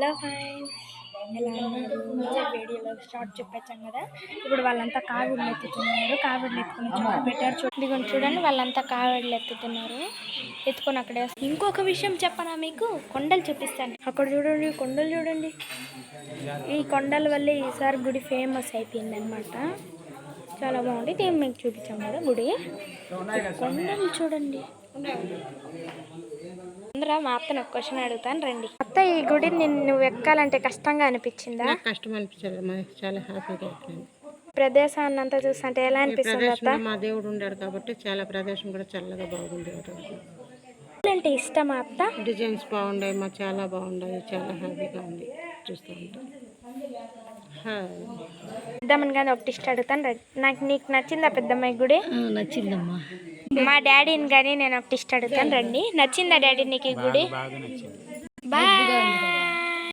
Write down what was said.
Hello friends, ఎలా ఉన్నారు? వీడియోలో స్టార్ట్ చెప్పాం కదా. ఇప్పుడు వాళ్ళంతా కావిడిలు ఎత్తుతున్నారు. కావిడిలు ఎత్తుకుని చోట పెట్టారు. చూడండి, వాళ్ళంతా కావిడిలు ఎత్తుతున్నారు. ఎత్తుకొని అక్కడే. ఇంకొక విషయం చెప్పనా మీకు, కొండలు చూపిస్తాను. అక్కడ చూడండి, కొండలు చూడండి. ఈ కొండల వల్ల ఈసారి గుడి ఫేమస్ అయిపోయింది అనమాట. చాలా బాగుంది. ఇది మీకు చూపించాం కదా గుడి. కొండలు చూడండి. అందరూ మా అత్తను ఒక క్వశ్చన్ అడుగుతాను, రండి. అత్త, ఈ గుడిని నువ్వు ఎక్కాలంటే కష్టంగా అనిపించిందా? కష్టం అనిపించలేదు, చాలా హ్యాపీగా ఎక్కింది. ప్రదేశాన్ని అంతా చూస్తుంటే ఎలా అనిపిస్తుంది అత్త? మా దేవుడు ఉండాడు కాబట్టి చాలా ప్రదేశం కూడా చల్లగా బాగుంది. అంటే ఇష్టమా అత్త? డిజైన్స్ బాగున్నాయి, మా చాలా బాగున్నాయి, చాలా హ్యాపీగా ఉంది చూస్తూ ఉంటే. పెద్దమ్మని కానీ ఒకటి ఇష్టం అడుగుతాను, రండి. నీకు నచ్చిందా పెద్దమ్మాయి గుడి? నచ్చిందమ్మా. మా డాడీని కానీ నేను ఒకటి ఇష్టం అడుగుతాను, రండి. నచ్చిందా డాడీ నీకు ఈ గుడి? బాయ్.